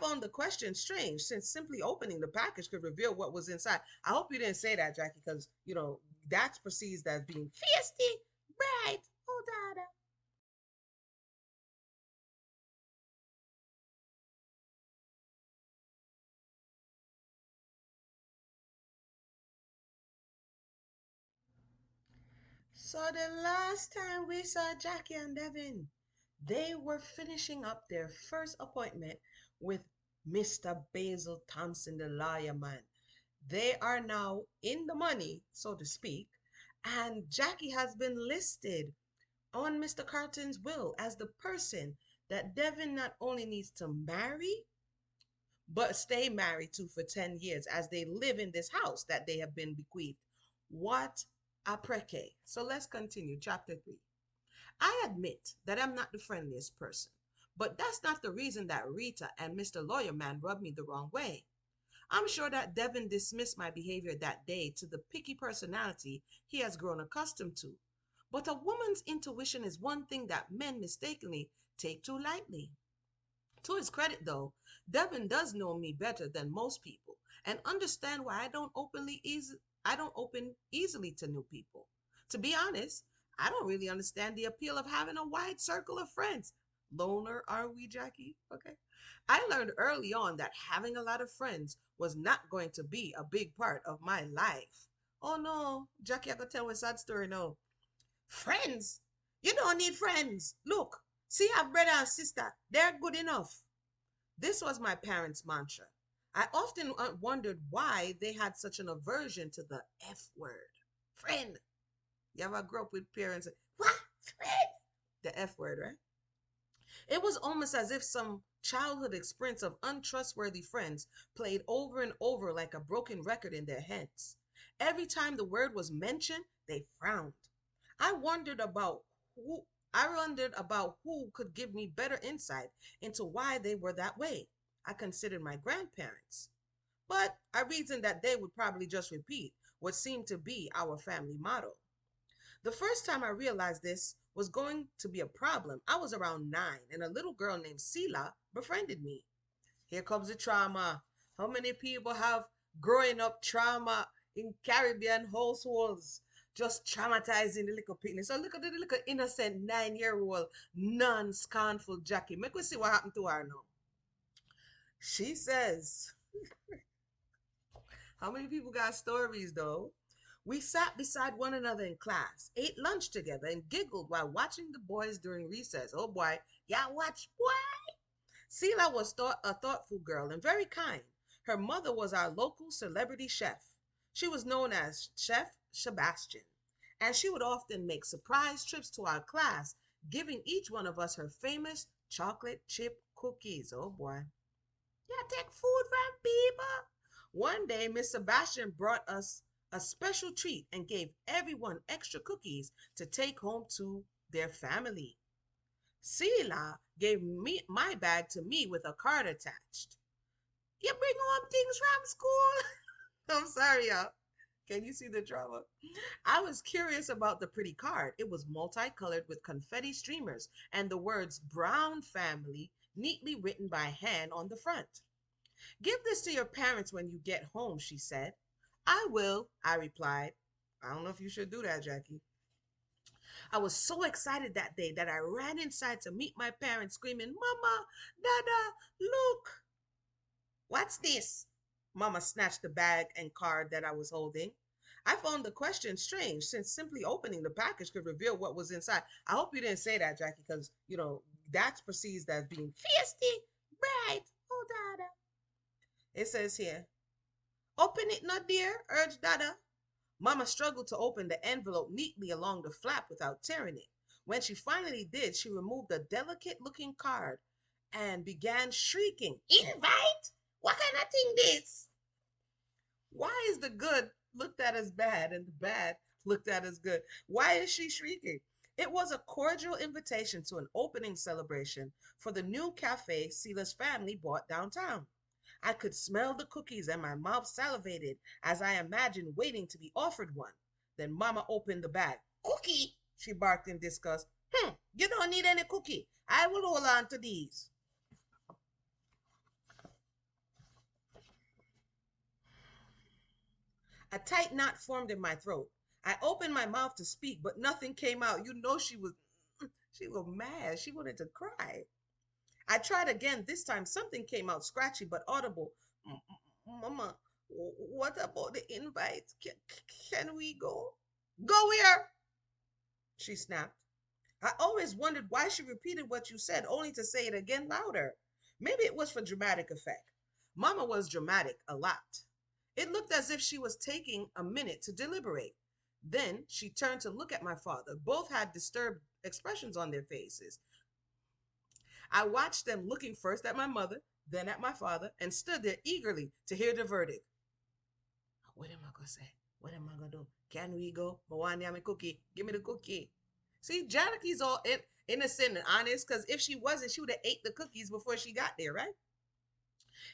found the question strange since simply opening the package could reveal what was inside. I hope you didn't say that, Jackie, because, that's perceived as being feisty, right? Oh, Dada. So the last time we saw Jackie and Devin, they were finishing up their first appointment with Mr. Basil Thompson, the lawyer man. They are now in the money, so to speak, and Jackie has been listed on Mr. Carlton's will as the person that Devin not only needs to marry, but stay married to for 10 years as they live in this house that they have been bequeathed. What a preke. So let's continue. Chapter 3. I admit that I'm not the friendliest person, but that's not the reason that Rita and Mr. Lawyer Man rubbed me the wrong way. I'm sure that Devin dismissed my behavior that day to the picky personality he has grown accustomed to. But a woman's intuition is one thing that men mistakenly take too lightly. To his credit, though, Devin does know me better than most people and understand why I don't open easily to new people. To be honest, I don't really understand the appeal of having a wide circle of friends. Loner, are we, Jackie? Okay. I learned early on that having a lot of friends was not going to be a big part of my life. Oh no, Jackie, I could tell a sad story now. Friends? You don't need friends. Look, see our brother and sister. They're good enough. This was my parents' mantra. I often wondered why they had such an aversion to the F word. Friend. You ever grew up with parents? What? Friend? The F word, right? It was almost as if some childhood experience of untrustworthy friends played over and over like a broken record in their heads. Every time the word was mentioned, they frowned. I wondered about who I wondered about who could give me better insight into why they were that way. I considered my grandparents, but I reasoned that they would probably just repeat what seemed to be our family motto. The first time I realized this was going to be a problem, I was around 9, and a little girl named Sila befriended me. Here comes the trauma. How many people have growing up trauma in Caribbean households? Just traumatizing the little penis. So look at the little innocent 9-year-old non-scornful Jackie. Make we see what happened to her now. She says, how many people got stories though? We sat beside one another in class, ate lunch together, and giggled while watching the boys during recess. Oh boy, yeah, watch, boy. Sela was a thoughtful girl and very kind. Her mother was our local celebrity chef. She was known as Chef Sebastian, and she would often make surprise trips to our class, giving each one of us her famous chocolate chip cookies. Oh boy. Yeah, take food from people. One day, Miss Sebastian brought us a special treat and gave everyone extra cookies to take home to their family. Sila gave me my bag to me with a card attached. You bring home things from school? I'm sorry, y'all. Can you see the drama? I was curious about the pretty card. It was multicolored with confetti streamers and the words Brown Family neatly written by hand on the front. Give this to your parents when you get home, she said. I will, I replied. I don't know if you should do that, Jackie. I was so excited that day that I ran inside to meet my parents, screaming, Mama, Dada, look. What's this? Mama snatched the bag and card that I was holding. I found the question strange since simply opening the package could reveal what was inside. I hope you didn't say that, Jackie, because, that's perceived as being feisty, bright. Oh, Dada. It says here, open it, not dear, urged Dada. Mama struggled to open the envelope neatly along the flap without tearing it. When she finally did, she removed a delicate looking card and began shrieking, Invite? What kind of thing this? Why is the good looked at as bad and the bad looked at as good? Why is she shrieking? It was a cordial invitation to an opening celebration for the new cafe Sila's family bought downtown. I could smell the cookies and my mouth salivated as I imagined waiting to be offered one. Then Mama opened the bag. Cookie? She barked in disgust. You don't need any cookie. I will hold on to these. A tight knot formed in my throat. I opened my mouth to speak, but nothing came out. You know she was mad. She wanted to cry. I tried again. This time something came out scratchy but audible. Mama, what about the invite? Can we go? Go where? She snapped. I always wondered why she repeated what you said, only to say it again louder. Maybe it was for dramatic effect. Mama was dramatic a lot. It looked as if she was taking a minute to deliberate. Then she turned to look at my father. Both had disturbed expressions on their faces. I watched them looking first at my mother, then at my father, and stood there eagerly to hear the verdict. What am I gonna say? What am I gonna do? Can we go? Mawani, I'm a cookie. Give me the cookie. See, Jackie's all innocent and honest, because if she wasn't, she would have ate the cookies before she got there, right?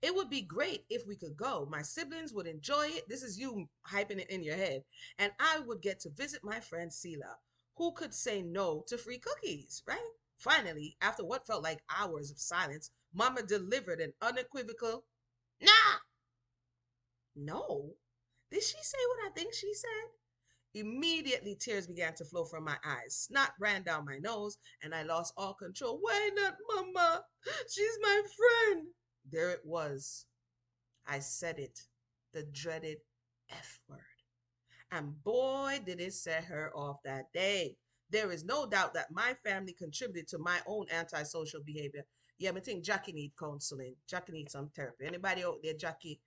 It would be great if we could go. My siblings would enjoy it. This is you hyping it in your head. And I would get to visit my friend Sela. Who could say no to free cookies, right? Finally, after what felt like hours of silence, Mama delivered an unequivocal, nah. No. Did she say what I think she said? Immediately, tears began to flow from my eyes. Snot ran down my nose, and I lost all control. Why not, Mama? She's my friend. There it was. I said it, the dreaded F word. And boy, did it set her off that day. There is no doubt that my family contributed to my own antisocial behavior. Yeah, I think Jackie need counseling. Jackie needs some therapy. Anybody out there, Jackie,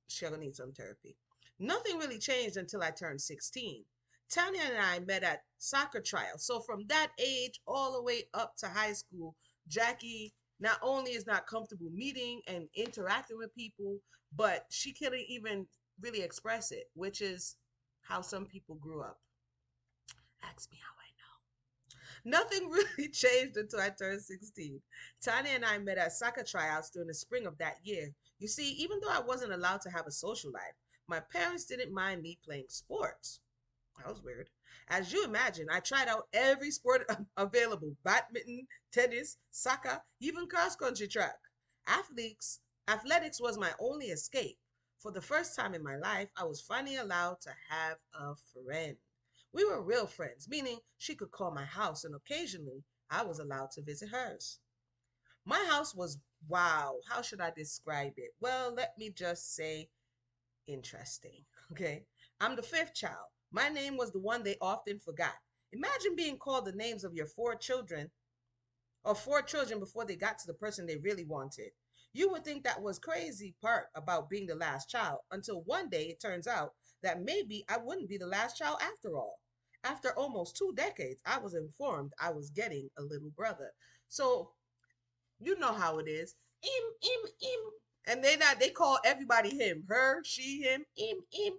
she'll need some therapy. Nothing really changed until I turned 16. Tanya and I met at soccer trials. So from that age all the way up to high school, Jackie not only is not comfortable meeting and interacting with people, but she couldn't even really express it, which is how some people grew up. Ask me how I know. Nothing really changed until I turned 16. Tanya and I met at soccer tryouts during the spring of that year. You see, even though I wasn't allowed to have a social life, my parents didn't mind me playing sports. That was weird. As you imagine, I tried out every sport available: badminton, tennis, soccer, even cross country track. Athletics was my only escape. For the first time in my life, I was finally allowed to have a friend. We were real friends, meaning she could call my house, and occasionally I was allowed to visit hers. My house was, wow, how should I describe it? Well, let me just say interesting. Okay. I'm the fifth child. My name was the one they often forgot. Imagine being called the names of your four children before they got to the person they really wanted. You would think that was crazy part about being the last child until one day it turns out that maybe I wouldn't be the last child after all. After almost 2 decades, I was informed I was getting a little brother. So you know how it is. Him. And they call everybody him. Her, she, him. Tonya,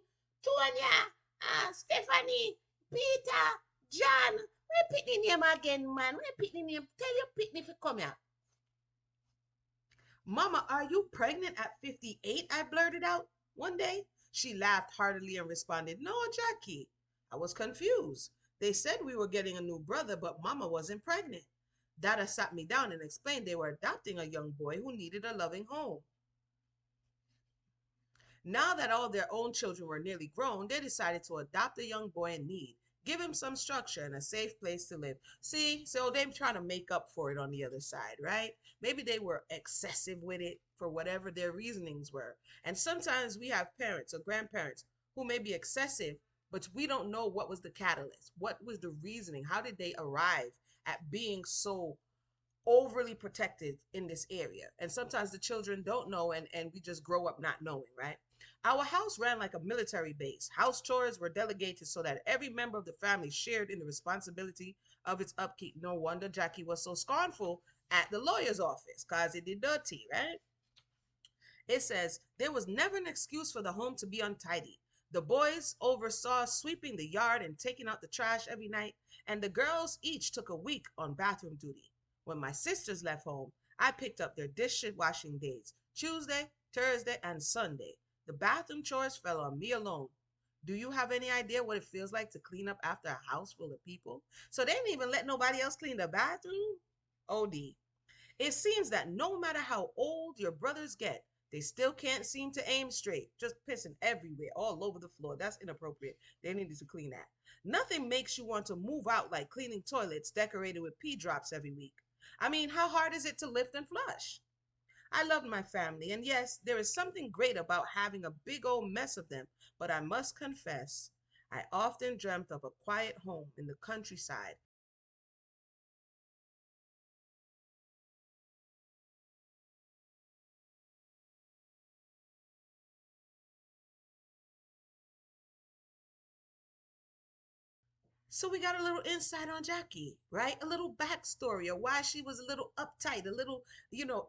Stephanie, Peter, John. We pick the name again, man. We pick the name. Tell your pitney if you come here. Mama, are you pregnant at 58? I blurted out one day. She laughed heartily and responded, No, Jackie. I was confused. They said we were getting a new brother, but Mama wasn't pregnant. Dada sat me down and explained they were adopting a young boy who needed a loving home. Now that all their own children were nearly grown, they decided to adopt a young boy in need, give him some structure and a safe place to live. See, so they're trying to make up for it on the other side, right? Maybe they were excessive with it for whatever their reasonings were. And sometimes we have parents or grandparents who may be excessive, but we don't know what was the catalyst. What was the reasoning? How did they arrive at being so overly protected in this area? And sometimes the children don't know, and we just grow up not knowing, right? Our house ran like a military base. House chores were delegated so that every member of the family shared in the responsibility of its upkeep. No wonder Jackie was so scornful at the lawyer's office, because it did dirty, right? It says there was never an excuse for the home to be untidy. The boys oversaw sweeping the yard and taking out the trash every night, and the girls each took a week on bathroom duty. When my sisters left home, I picked up their dishwashing days: Tuesday, Thursday, and Sunday. The bathroom chores fell on me alone. Do you have any idea what it feels like to clean up after a house full of people? So they didn't even let nobody else clean the bathroom? OD. It seems that no matter how old your brothers get, They still can't seem to aim straight, just pissing everywhere, all over the floor. That's inappropriate. They needed to clean that. Nothing makes you want to move out like cleaning toilets decorated with pee drops every week. I mean, how hard is it to lift and flush? I love my family, and yes, there is something great about having a big old mess of them, but I must confess, I often dreamt of a quiet home in the countryside. So we got a little insight on Jackie, right? A little backstory of why she was a little uptight, a little,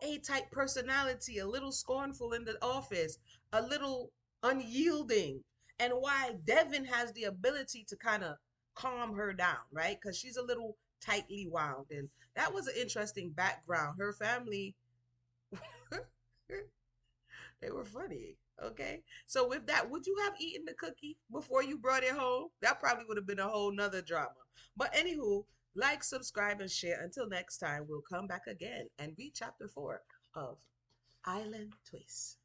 A-type personality, a little scornful in the office, a little unyielding, and why Devin has the ability to kind of calm her down, right? Because she's a little tightly wound. And that was an interesting background. Her family, they were funny. Okay. So with that, would you have eaten the cookie before you brought it home? That probably would have been a whole nother drama. But anywho, like, subscribe, and share. Until next time, we'll come back again and read chapter 4 of Island Twist.